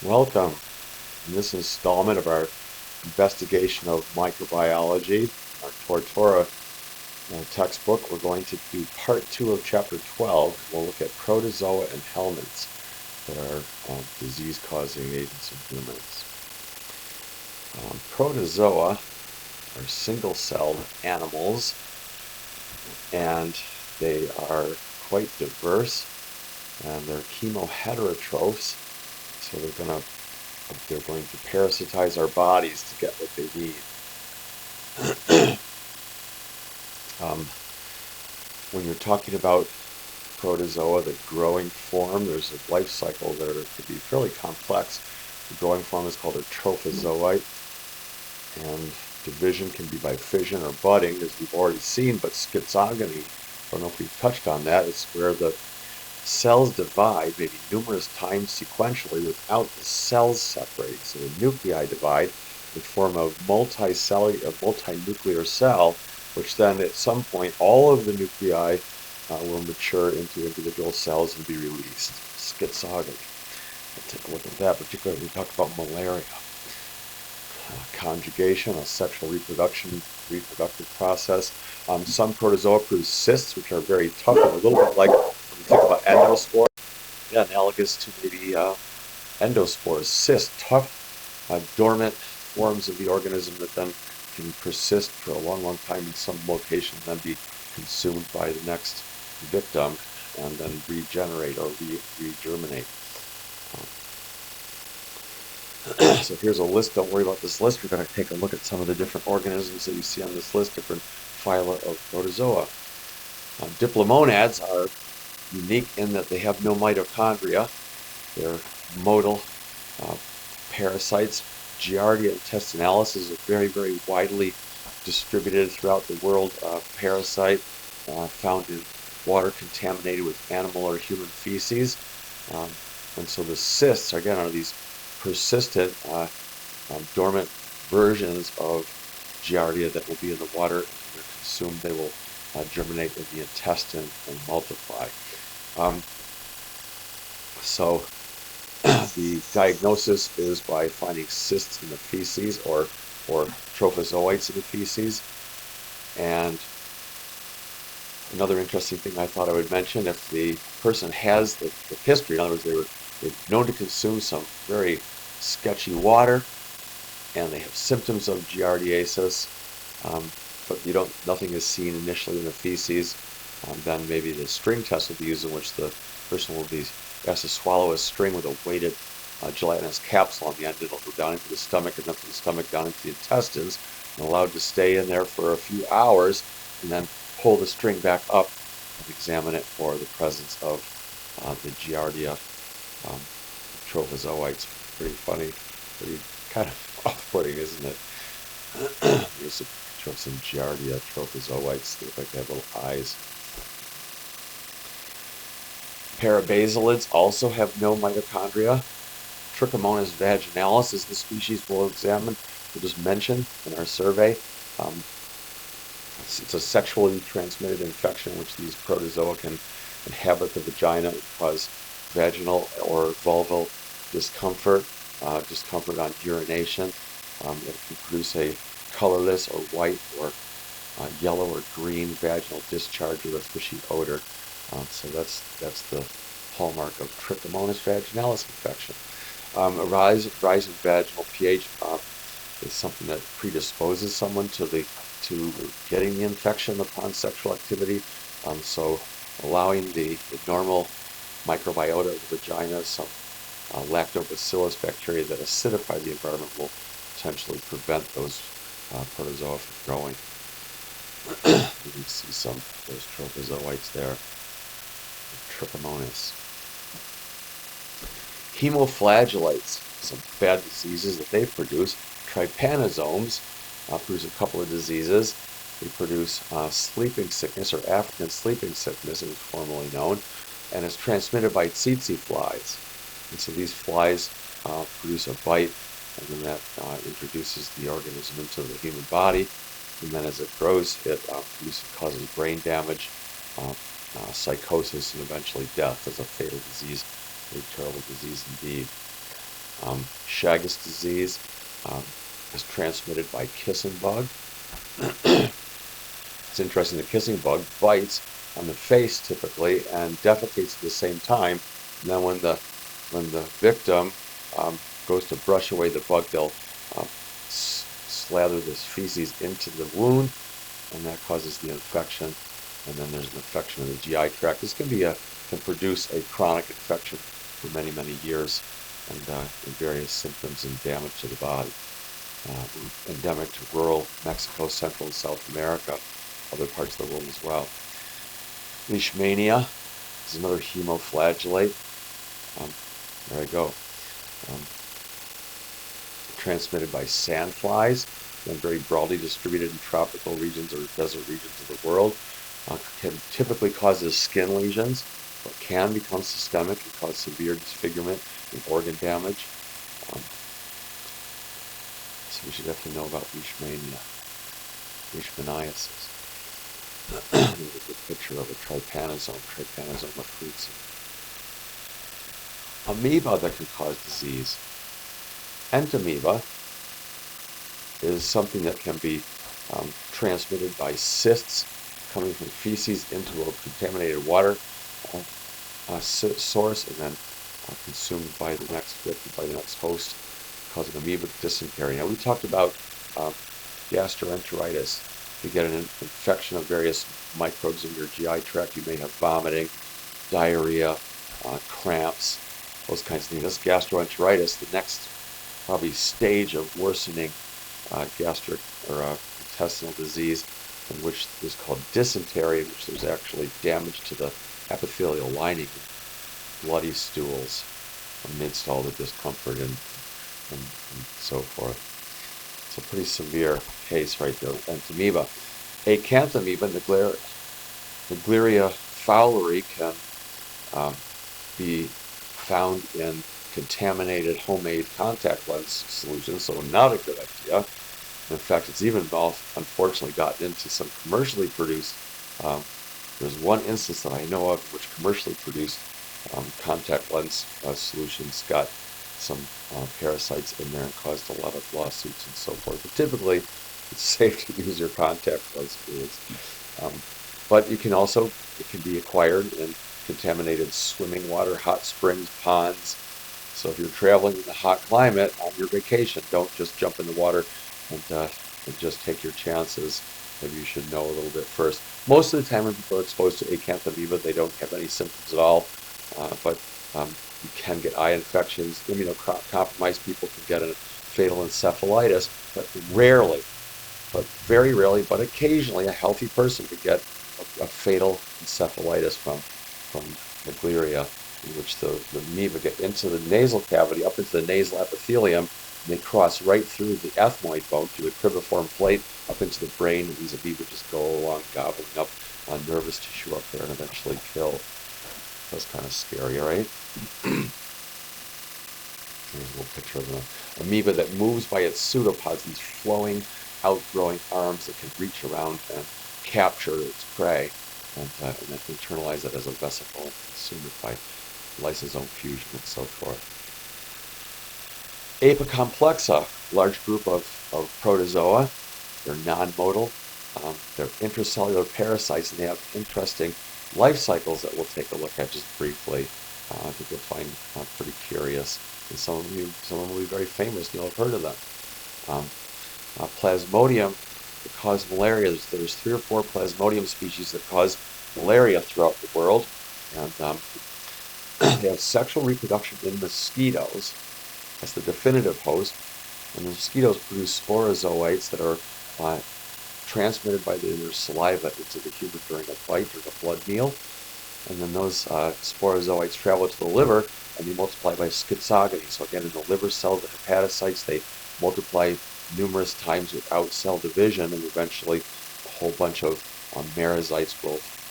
Welcome. In this installment of our investigation of microbiology, our Tortora textbook, we're going to do part 2 of chapter 12. We'll look at Protozoa and Helminthes that are disease-causing agents in humans. Protozoa are single-celled animals, and they are quite diverse, and they're chemoheterotrophs, so they're going to parasitize our bodies to get what they need. When you're talking about protozoa, the growing form, there's a life cycle that could be fairly complex. The growing form is called a trophozoite, and division can be by fission or budding, as we've already seen, but schizogony, I don't know if we've touched on that, it's where the cells divide maybe numerous times sequentially without the cells separating. So the nuclei divide to form a multinuclear cell, which then at some point all of the nuclei will mature into individual cells and be released. Schizogony. We'll take a look at that, particularly when we talk about malaria. Conjugation, a sexual reproductive process. Some protozoa produce cysts, which are very tough and a little bit like when you think about endospores. Yeah, analogous to maybe endospores, cysts, tough, dormant forms of the organism that then can persist for a long, long time in some location and then be consumed by the next victim and then regenerate or regerminate. So here's a list. Don't worry about this list. We're going to take a look at some of the different organisms that you see on this list, different phyla of protozoa. Diplomonads are unique in that they have no mitochondria. They're motile parasites. Giardia intestinalis is a very, very widely distributed throughout the world parasite found in water contaminated with animal or human feces. And so the cysts, again, are these persistent dormant versions of Giardia that will be in the water. And when they're consumed, they will germinate in the intestine and multiply. So the diagnosis is by finding cysts in the feces or trophozoites in the feces. And another interesting thing I thought I would mention, if the person has the history, in other words, they're known to consume some very sketchy water, and they have symptoms of giardiasis, but nothing is seen initially in the feces, then maybe the string test will be used, in which the person will be asked to swallow a string with a weighted gelatinous capsule on the end. It'll go down into the stomach and then from the stomach down into the intestines, and allowed to stay in there for a few hours, and then pull the string back up and examine it for the presence of the Giardia trophozoites. Pretty funny, pretty kind of off-putting, isn't it? There's a picture of some Giardia trophozoites. They look like they have little eyes. Parabasalids also have no mitochondria. Trichomonas vaginalis is the species we'll examine. We'll just mention in our survey. It's a sexually transmitted infection in which these protozoa can inhabit the vagina and cause vaginal or vulval discomfort, discomfort on urination. It can produce a colorless or white or yellow or green vaginal discharge with a fishy odor. So that's the hallmark of Trichomonas vaginalis infection. A rise in vaginal pH is something that predisposes someone to getting the infection upon sexual activity. So allowing the normal microbiota of the vagina, some lactobacillus bacteria that acidify the environment, will potentially prevent those protozoa from growing. You can see some of those trophozoites there. Trichomonas. Hemoflagellates, some bad diseases that they produce. Trypanosomes produce a couple of diseases. They produce sleeping sickness, or African sleeping sickness, as it's formerly known, and is transmitted by tsetse flies. And so these flies produce a bite, and then that introduces the organism into the human body. And then as it grows, it causes brain damage, psychosis, and eventually death. As a fatal disease, a terrible disease indeed. Chagas disease is transmitted by kissing bug. It's interesting, the kissing bug bites on the face typically and defecates at the same time. And then when the victim goes to brush away the bug, they'll slather this feces into the wound, and that causes the infection. And then there's an infection of the GI tract. This can produce a chronic infection for many, many years, and various symptoms and damage to the body. Endemic to rural Mexico, Central and South America, other parts of the world as well. Leishmania is another hemoflagellate. There I go. Transmitted by sandflies, and very broadly distributed in tropical regions or desert regions of the world. Can typically causes skin lesions, but can become systemic and cause severe disfigurement and organ damage. So we should definitely know about leishmania, leishmaniasis. Here's a good picture of a trypanosome fruits. Amoeba that can cause disease. Entamoeba is something that can be transmitted by cysts coming from feces into a contaminated water source, and then consumed by the next host, causing amoebic dysentery. Now, we talked about gastroenteritis. You get an infection of various microbes in your GI tract. You may have vomiting, diarrhea, cramps, those kinds of things. This gastroenteritis, the next probably stage of worsening gastric or intestinal disease, in which is called dysentery, in which there's actually damage to the epithelial lining, bloody stools amidst all the discomfort and so forth. It's a pretty severe case right there. Entamoeba. Acanthamoeba, Naegleria fowleri, can be found in contaminated homemade contact lens solutions, so not a good idea. In fact, it's even unfortunately gotten into some commercially produced. There's one instance that I know of which commercially produced contact lens solutions got some parasites in there and caused a lot of lawsuits and so forth. But typically, it's safe to use your contact lens fluids. But it can be acquired in contaminated swimming water, hot springs, ponds. So if you're traveling in a hot climate on your vacation, don't just jump in the water and just take your chances. Maybe you should know a little bit first. Most of the time when people are exposed to acanthamoeba, they don't have any symptoms at all, but you can get eye infections. Immunocompromised people can get a fatal encephalitis, but very rarely, but occasionally a healthy person could get a fatal encephalitis from Naegleria, in which the amoeba get into the nasal cavity, up into the nasal epithelium, and they cross right through the ethmoid bone, through the cribriform plate, up into the brain, and these amoeba just go along gobbling up nervous tissue up there and eventually kill. That's kind of scary, right? Here's a little picture of an amoeba that moves by its pseudopods, these flowing, outgrowing arms that can reach around and capture its prey and then internalize it as a vesicle and consume it by lysosome fusion and so forth. Apicomplexa, large group of protozoa. They're non-motile. They're intracellular parasites, and they have interesting life cycles that we'll take a look at just briefly. I think you'll find pretty curious, and some of them will be very famous. You'll have heard of them. Plasmodium that cause malaria. There's 3 or 4 Plasmodium species that cause malaria throughout the world, and they have sexual reproduction in mosquitoes. That's the definitive host, and the mosquitoes produce sporozoites that are transmitted by their saliva into the human during a bite or a blood meal, and then those sporozoites travel to the liver and they multiply by schizogony. So again, in the liver cells, the hepatocytes, they multiply numerous times without cell division, and eventually a whole bunch of merozytes,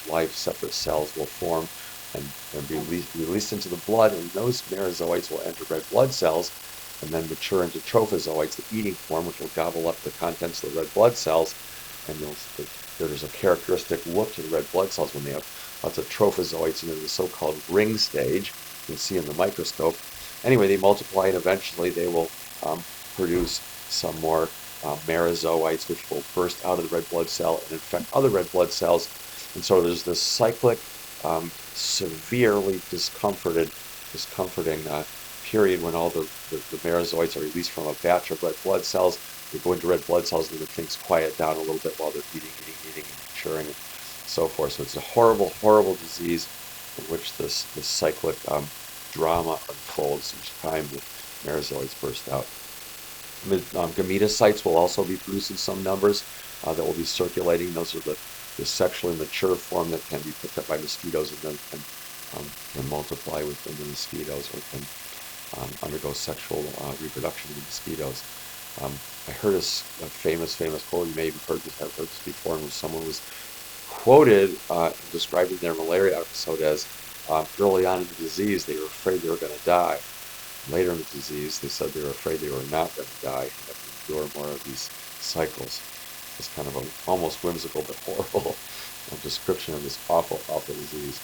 live separate cells, will form and be released into the blood, and those merozoites will enter red blood cells and then mature into trophozoites, the eating form, which will gobble up the contents of the red blood cells. And there's a characteristic look to the red blood cells when they have lots of trophozoites, and in the so-called ring stage, you can see in the microscope, Anyway, they multiply and eventually they will produce some more merozoites, which will burst out of the red blood cell and infect other red blood cells. And so there's this cyclic, severely discomforting period when all the merozoites are released from a batch of red blood cells. They go into red blood cells and then things quiet down a little bit while they're eating, and maturing, and so forth. So it's a horrible, horrible disease in which this cyclic drama unfolds each time the merozoites burst out. Gametocytes will also be produced in some numbers that will be circulating. Those are the sexually mature form that can be picked up by mosquitoes and then can multiply within the mosquitoes, or can undergo sexual reproduction in mosquitoes. I heard a famous quote. You may have heard this before, and someone was quoted describing their malaria episode as early on in the disease they were afraid they were going to die. Later in the disease, they said they were afraid they were not going to die and have to endure more of these cycles. It's kind of an almost whimsical but horrible description of this awful, awful disease.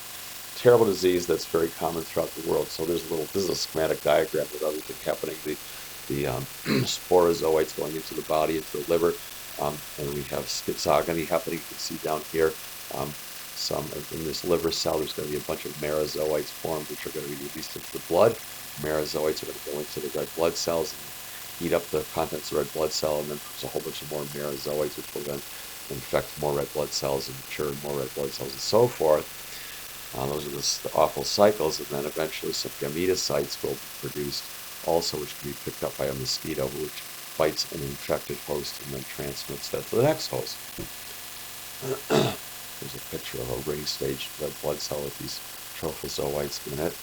Terrible disease that's very common throughout the world. So this is a schematic diagram with everything happening. The sporozoites going into the body, into the liver, and we have schizogony happening. You can see down here. In this liver cell, there's going to be a bunch of merozoites formed, which are going to be released into the blood. Merozoites are going to go into the red blood cells and heat up the contents of the red blood cell, and then there's a whole bunch of more merozoites, which will then infect more red blood cells and mature more red blood cells and so forth. Those are the awful cycles, and then eventually some gametocytes will be produced also, which can be picked up by a mosquito, which bites an infected host and then transmits that to the next host. There's a picture of a ring-staged red blood cell with these trophozoites in it.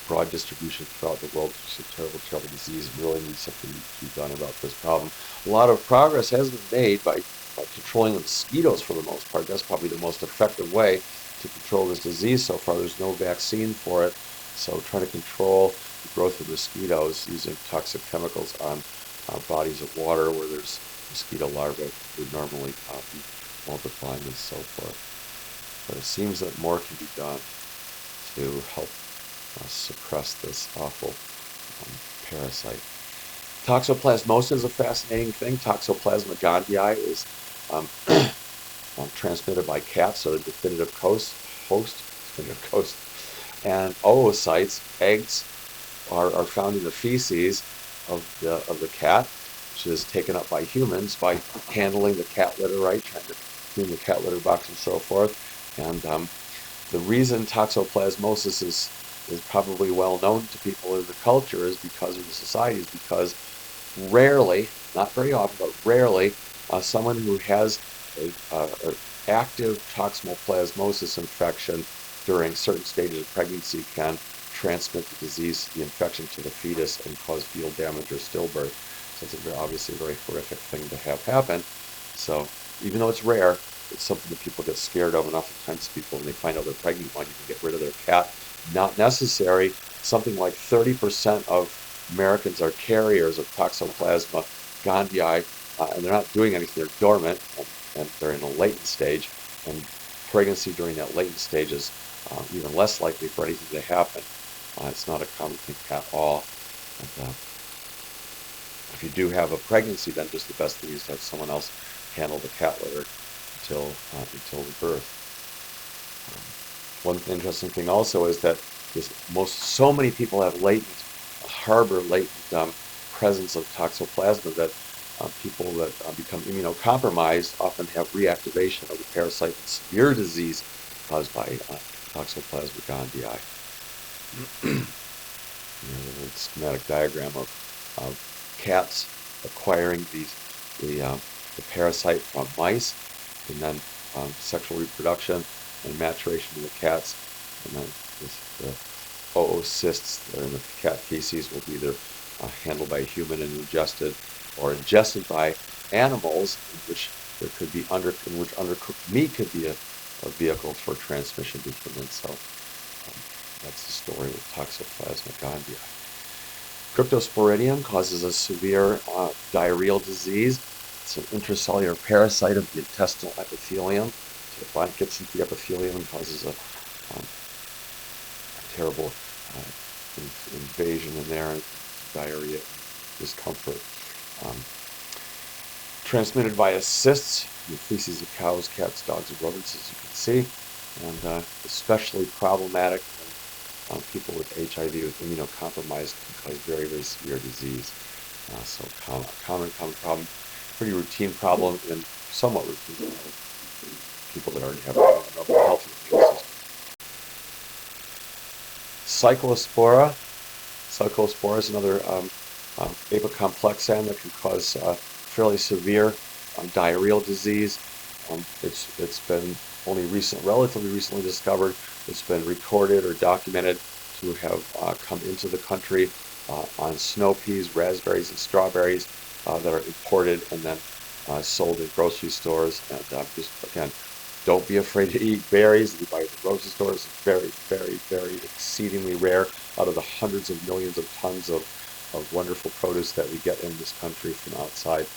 Broad distribution throughout the world. It's a terrible, terrible disease. Really needs something to be done about this problem. A lot of progress has been made by controlling the mosquitoes for the most part. That's probably the most effective way to control this disease so far. There's no vaccine for it. So try to control the growth of mosquitoes using toxic chemicals on bodies of water where there's mosquito larvae would normally be multiplying and so forth. But it seems that more can be done to help suppress this awful parasite. Toxoplasmosis is a fascinating thing. Toxoplasma gondii is transmitted by cats, so the definitive host. And oocytes, eggs, are found in the feces of the cat, which is taken up by humans by handling the cat litter right, trying to clean the cat litter box and so forth. And the reason toxoplasmosis is probably well known to people in the culture is because of the society, is because rarely, not very often, but rarely, someone who has an active toxoplasmosis infection during certain stages of pregnancy can transmit the disease, the infection, to the fetus and cause fetal damage or stillbirth. So it's obviously a very horrific thing to have happen. So even though it's rare, it's something that people get scared of, and oftentimes people, when they find out they're pregnant, want you to get rid of their cat. Not necessary. Something like 30% of Americans are carriers of Toxoplasma gondii, and they're not doing anything. They're dormant, and they're in a latent stage. And pregnancy during that latent stage is even less likely for anything to happen. It's not a common thing at all. And, if you do have a pregnancy, then just the best thing is to have someone else handle the cat litter until the birth. One interesting thing also is that so many people harbor latent presence of toxoplasma that people that become immunocompromised often have reactivation of the parasite in severe disease caused by Toxoplasma gondii. There's a schematic diagram of cats acquiring the parasite from mice, and then sexual reproduction and maturation of the cats, and then the oocysts that are in the cat feces will be either handled by a human and ingested, or ingested by animals, in which undercooked meat could be a vehicle for transmission to humans. So that's the story with Toxoplasma gondii. Cryptosporidium causes a severe diarrheal disease. It's an intracellular parasite of the intestinal epithelium. So it gets into the epithelium and causes a terrible invasion in there, and diarrhea, discomfort. Um, Transmitted via cysts, the feces of cows, cats, dogs, and rodents, as you can see, and especially problematic in people with HIV, with immunocompromised, can cause very, very severe disease. So common problem, pretty routine problem, and somewhat routine problem. People that already have a healthy immune system. Cyclospora. Cyclospora is another apicomplexan that can cause fairly severe diarrheal disease. It's been only relatively recently discovered. It's been recorded or documented to have come into the country on snow peas, raspberries, and strawberries that are imported and then sold in grocery stores. And just again, don't be afraid to eat berries. You buy at the grocery stores. It's very, very, very exceedingly rare out of the hundreds of millions of tons of wonderful produce that we get in this country from outside.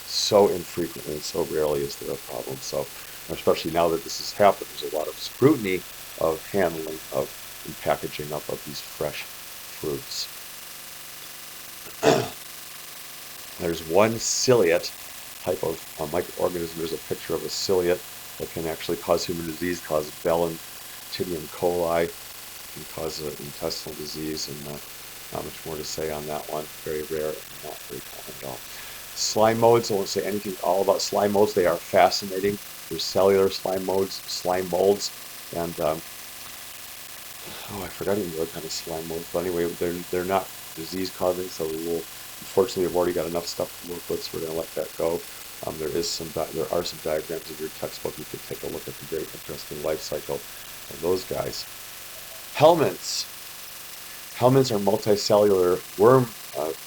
So infrequently and so rarely is there a problem. So, especially now that this has happened, there's a lot of scrutiny of handling of and packaging up of these fresh fruits. There's one ciliate type of microorganism. There's a picture of a ciliate that can actually cause human disease, cause Bellentidium coli, can cause intestinal disease, and not much more to say on that one. Very rare and not very common at all. Slime modes, I won't say anything all about slime modes. They are fascinating. There's cellular slime molds, and I forgot even what kind of slime molds, but anyway, they're not disease causing, so unfortunately, we've already got enough stuff to work with, so we're going to let that go. There are some diagrams in your textbook. You could take a look at the very interesting life cycle of those guys. Helminthes. Helminthes are multicellular worm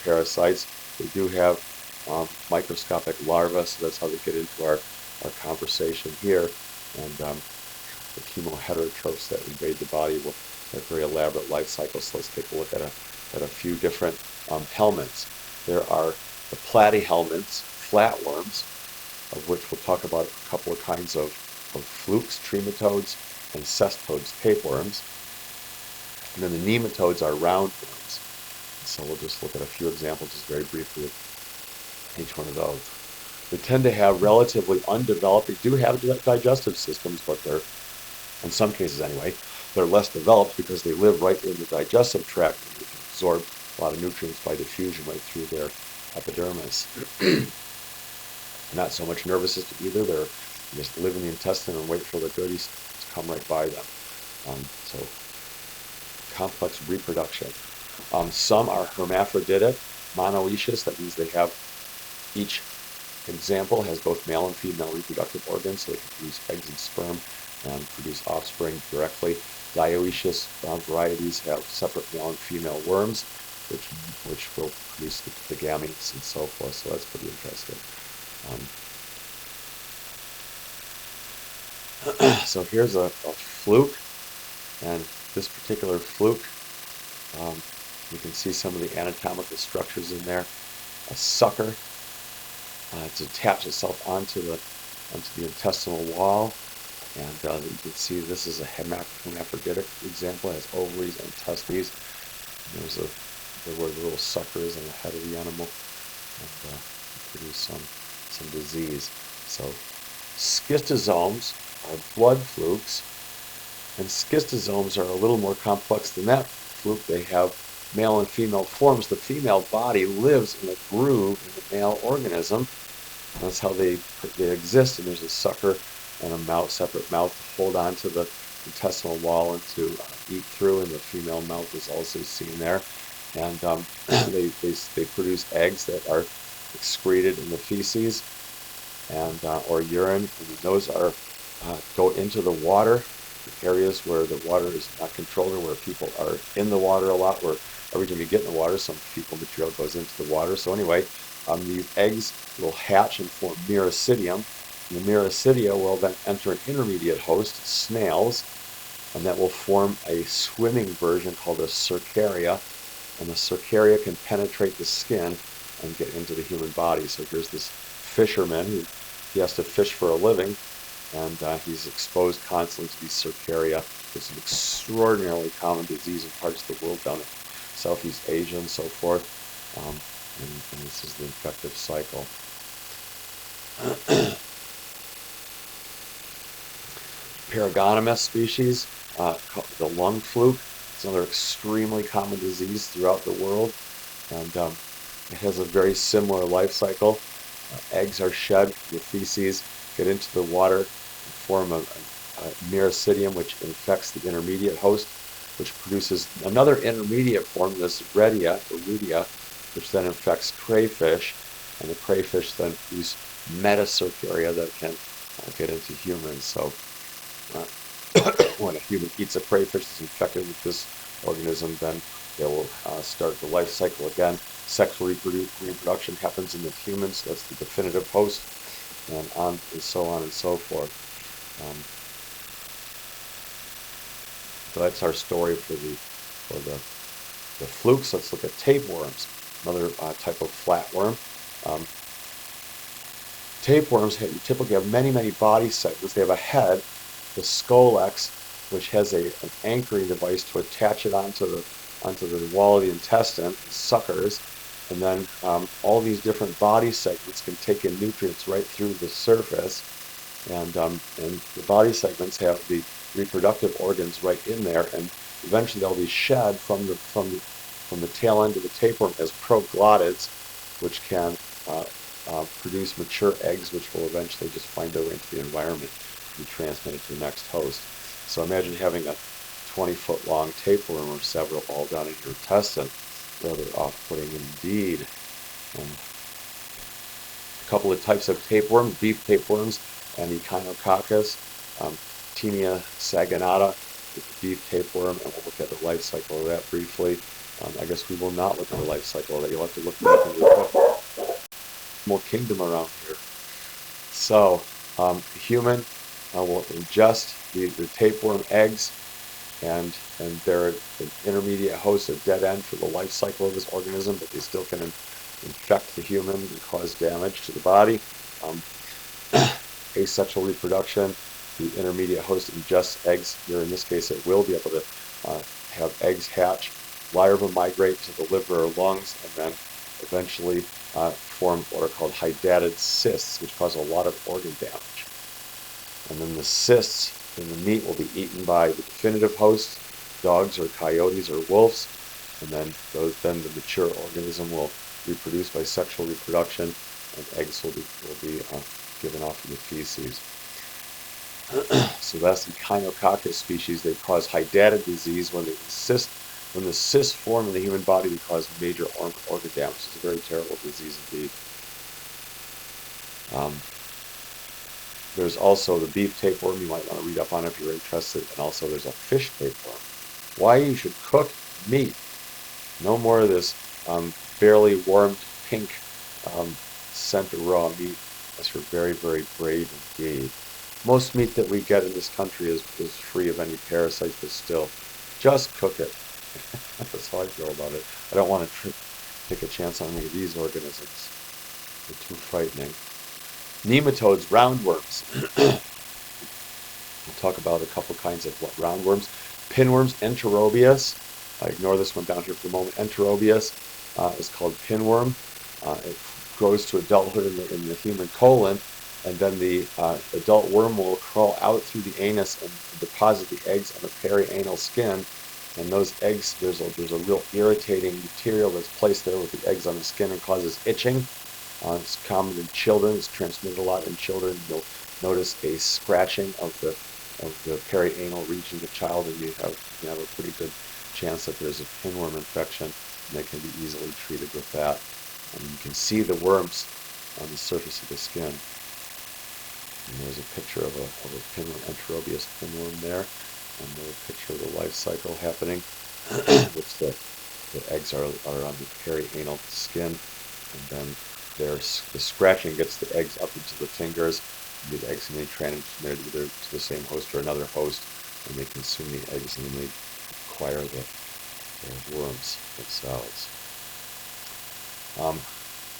parasites. They do have microscopic larvae, so that's how they get into our conversation here. And the chemoheterotrophs that invade the body will have very elaborate life cycles. So let's take a look at a few different helminths. There are the platyhelminths, flatworms, of which we'll talk about a couple of kinds of flukes, trematodes, and cestodes, tapeworms. And then the nematodes are roundworms. So we'll just look at a few examples just very briefly of each one of those. They tend to have relatively undeveloped, they do have digestive systems, but they're, in some cases anyway, they're less developed because they live right in the digestive tract and they can absorb a lot of nutrients by diffusion right through their epidermis. Not so much nervous system either. They just live in the intestine and wait for the goodies to come right by them. So complex reproduction. Some are hermaphroditic, monoecious. That means they have, each example has both male and female reproductive organs, so they can produce eggs and sperm and produce offspring directly. Dioecious varieties have separate male and female worms, which will produce the gametes and so forth. So that's pretty interesting. So here's a fluke, and this particular fluke, you can see some of the anatomical structurs in there. A sucker to attach itself onto the intestinal wall, and you can see this is a hermaphroditic example. It has ovaries and testes. And there were the little suckers on the head of the animal, and produce some disease. So schistosomes are blood flukes, and schistosomes are a little more complex than that fluke. They have male and female forms. The female body lives in a groove in the male organism. That's how they exist, and there's a sucker and a separate mouth to hold on to the intestinal wall and to eat through, and the female mouth is also seen there. And they produce eggs that are excreted in the feces and or urine, and those go into the water, areas where the water is not controlled or where people are in the water a lot, where every time you get in the water, some fecal material goes into the water. So anyway, these eggs will hatch and form miracidium. And the miracidia will then enter an intermediate host, snails, and that will form a swimming version called a cercaria. And the cercaria can penetrate the skin and get into the human body. So here's this fisherman he has to fish for a living, and he's exposed constantly to these cercaria It's an extraordinarily common disease in parts of the world, down in Southeast Asia and so forth. And this is the infective cycle. Paragonymous species, the lung fluke. It's another extremely common disease throughout the world, and it has a very similar life cycle. Eggs are shed, the feces get into the water, form a miracidium, which infects the intermediate host, which produces another intermediate form, this redia, or rudia, which then infects crayfish, and the crayfish then produce metacircuria that can get into humans. So when a human eats a crayfish that's infected with this organism, then they will start the life cycle again. Sexual reproduction happens in the humans, that's the definitive host, and so on and so forth. So that's our story for the flukes. Let's look at tapeworms, another type of flatworm. Tapeworms typically have many body segments. They have a head, the scolex, which has an anchoring device to attach it onto the wall of the intestine, the suckers, and then all these different body segments can take in nutrients right through the surface, and the body segments have the reproductive organs right in there, and eventually they'll be shed from the tail end of the tapeworm as proglottids, which can produce mature eggs, which will eventually just find their way into the environment and be transmitted to the next host. So imagine having a 20-foot long tapeworm or several all down in your intestine. Rather off-putting indeed. A couple of types of tapeworms, beef tapeworms and Echinococcus, Tinea saginata, the beef tapeworm, and we'll look at the life cycle of that briefly. I guess we will not look at the life cycle of that. You'll have to look back into the animal kingdom around here. So, human will ingest the tapeworm eggs, and they're an intermediate host, a dead end for the life cycle of this organism, but they still can infect the human and cause damage to the body. Asexual reproduction, the intermediate host ingests eggs. Here in this case, it will be able to have eggs hatch. Larvae migrate to the liver or lungs, and then eventually form what are called hydatid cysts, which cause a lot of organ damage. And then the cysts in the meat will be eaten by the definitive host, dogs or coyotes or wolves, and then the mature organism will reproduce by sexual reproduction, and eggs will be given off in the feces. So that's the Echinococcus species. They cause hydatid disease. When the cysts form in the human body, they cause major organ damage. It's a very terrible disease indeed. There's also the beef tapeworm. You might want to read up on it if you're interested. And also there's a fish tapeworm. Why you should cook meat. No more of this barely warmed pink scent of raw meat. Unless you're very brave indeed. Most meat that we get in this country is free of any parasites, but still, just cook it. That's how I feel about it. I don't want to take a chance on any of these organisms. They're too frightening. Nematodes, roundworms. We'll talk about a couple kinds of roundworms. Pinworms, Enterobius. I ignore this one down here for the moment. Enterobius is called pinworm. It grows to adulthood in the human colon, and then the adult worm will crawl out through the anus and deposit the eggs on the perianal skin. And those eggs, there's a real irritating material that's placed there with the eggs on the skin and causes itching. It's common in children. It's transmitted a lot in children. You'll notice a scratching of the perianal region of the child, and you have a pretty good chance that there's a pinworm infection, and they can be easily treated with that. And you can see the worms on the surface of the skin. And there's a picture of a pinworm, Enterobius pinworm there, and there's a picture of the life cycle happening, which the eggs are on the perianal skin, and then the scratching gets the eggs up into the fingers, and the eggs can be transmitted either to the same host or another host, and they consume the eggs, and then they acquire the worms themselves.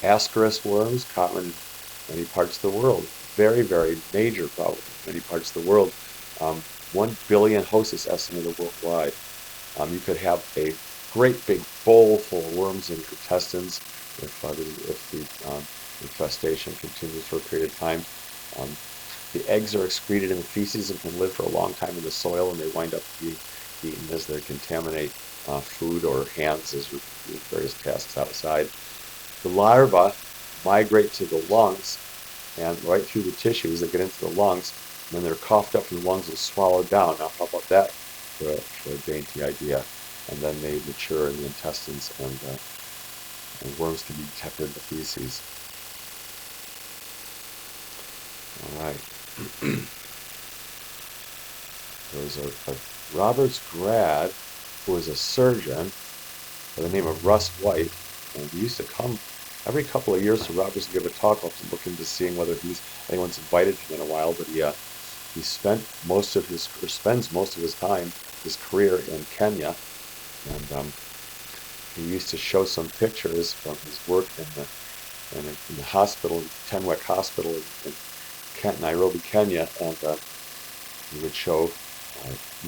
Ascaris worms, common in many parts of the world. Very major problem in many parts of the world. 1 billion hosts is estimated worldwide. You could have a great big bowl full of worms in your intestines if the infestation continues for a period of time. The eggs are excreted in the feces and can live for a long time in the soil, and they wind up being eaten as they contaminate food or hands as you do various tasks outside. The larvae migrate to the lungs and right through the tissues. They get into the lungs, and then they're coughed up from the lungs and swallowed down. Now, how about that for a dainty idea? And then they mature in the intestines, and worms can be detected in the feces. All right. There was a Roberts grad who was a surgeon by the name of Russ White, and he used to come every couple of years to Roberts and give a talk. I'll have to look into seeing whether anyone's invited him in a while, but he spends most of his time, his career in Kenya, and he used to show some pictures from his work in the hospital, Tenwek Hospital in Nairobi, Kenya, and he would show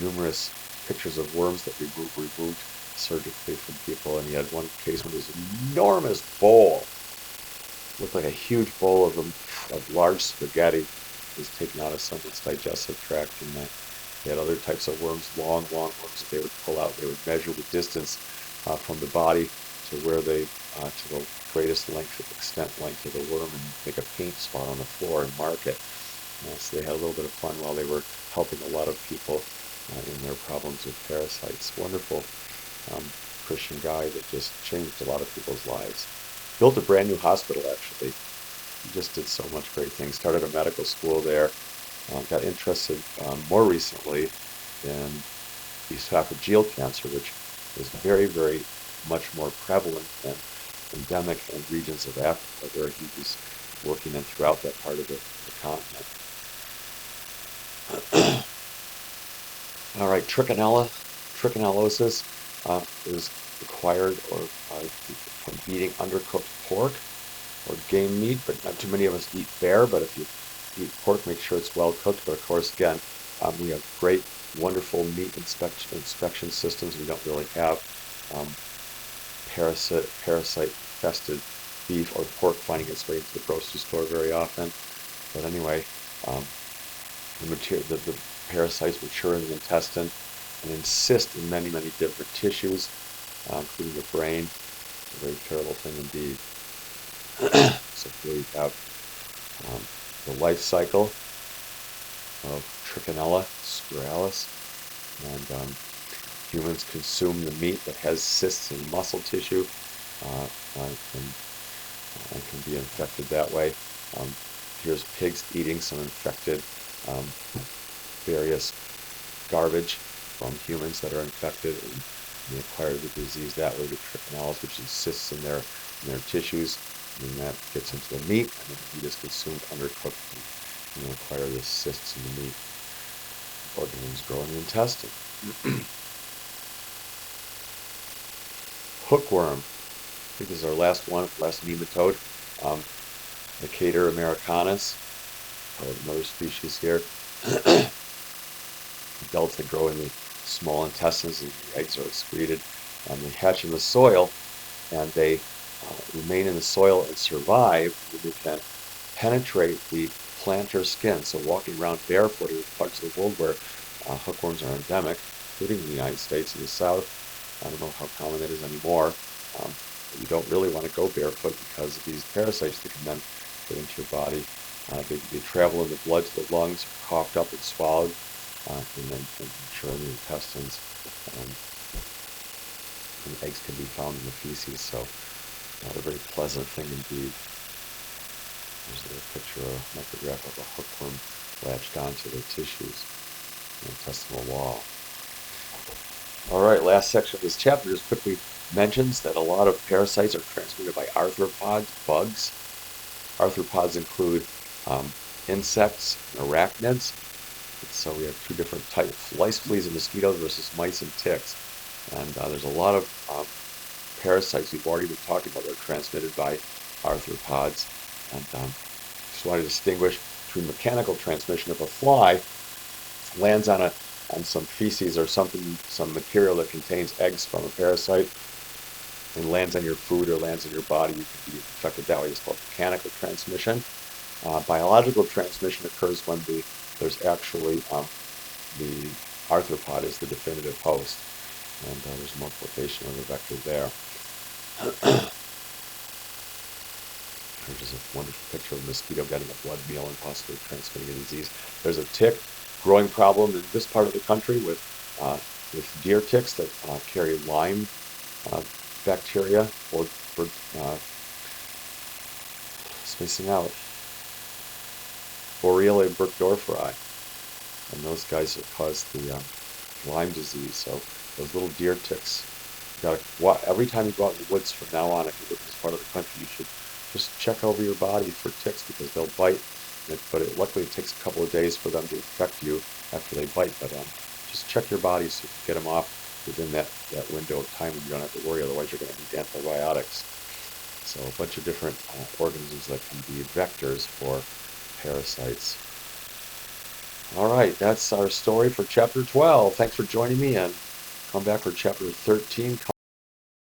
numerous pictures of worms that were removed surgically from people. And he had one case when this enormous bowl, looked like a huge bowl of large spaghetti, was taken out of someone's digestive tract, and they had other types of worms, long worms that they would pull out. They would measure the distance from the body to where to the greatest extent length of the worm, and make a paint spot on the floor and mark it. So they had a little bit of fun while they were helping a lot of people in their problems with parasites. Wonderful Christian guy that just changed a lot of people's lives. Built a brand new hospital, actually. He just did so much great things. Started a medical school there. Got interested more recently in esophageal cancer, which is very, very much more prevalent and endemic in regions of Africa, where he was working in throughout that part of the continent. All right, trichinellosis is acquired from eating undercooked pork or game meat, but not too many of us eat bear. But if you eat pork, make sure it's well cooked. But of course, again, we have great, wonderful meat inspection systems. We don't really have parasite-infested beef or pork finding its way into the grocery store very often. But anyway, the parasites mature in the intestine and insist in many, many different tissues, including the brain. It's a very terrible thing indeed. So here we have the life cycle of Trichinella spiralis, and humans consume the meat that has cysts in muscle tissue and can be infected that way. Here's pigs eating some infected various garbage from humans that are infected, and they acquire the disease that way with trichinalis, which insists in their tissues, and then that gets into the meat, and then the meat is consumed undercooked, and you acquire the cysts in the meat. Organisms grow in the intestine. Hookworm. I think this is our last nematode. Decatur americanus, another species here. Adults that grow in the small intestines, and the eggs are excreted, and they hatch in the soil, and they remain in the soil and survive. They can penetrate the plantar skin. So walking around barefoot in parts of the world where hookworms are endemic, including the United States and the South. I don't know how common that is anymore. But you don't really want to go barefoot because of these parasites that can then get into your body. They travel in the blood to the lungs, coughed up and swallowed, and then mature in the intestines. And eggs can be found in the feces, so not a very pleasant thing indeed. There's a picture, a micrograph of a hookworm latched onto the tissues, the intestinal wall. All right, last section of this chapter just quickly mentions that a lot of parasites are transmitted by arthropods, bugs. Arthropods include insects and arachnids. And so we have two different types, lice, fleas, and mosquitoes versus mice and ticks. And there's a lot of parasites we've already been talking about that are transmitted by arthropods. And just want to distinguish between mechanical transmission. If a fly lands on a on some feces or something, some material that contains eggs from a parasite and lands on your food or lands in your body, you can be infected that way. It's called mechanical transmission. Biological transmission occurs when there's actually the arthropod is the definitive host, and there's multiplication of the vector there. Here's a wonderful picture of a mosquito getting a blood meal and possibly transmitting a disease. There's a tick growing problem in this part of the country with deer ticks that carry Lyme bacteria or spacing out Borrelia burgdorferi, and those guys that cause the Lyme disease. So those little deer ticks, every time you go out in the woods from now on, if you live in this part of the country, you should just check over your body for ticks because they'll bite. Luckily it takes a couple of days for them to infect you after they bite. But just check your body so you can get them off within that window of time, and you don't have to worry. Otherwise, you're going to need antibiotics. So a bunch of different organisms that can be vectors for parasites. All right, that's our story for Chapter 12. Thanks for joining me, and come back for Chapter 13.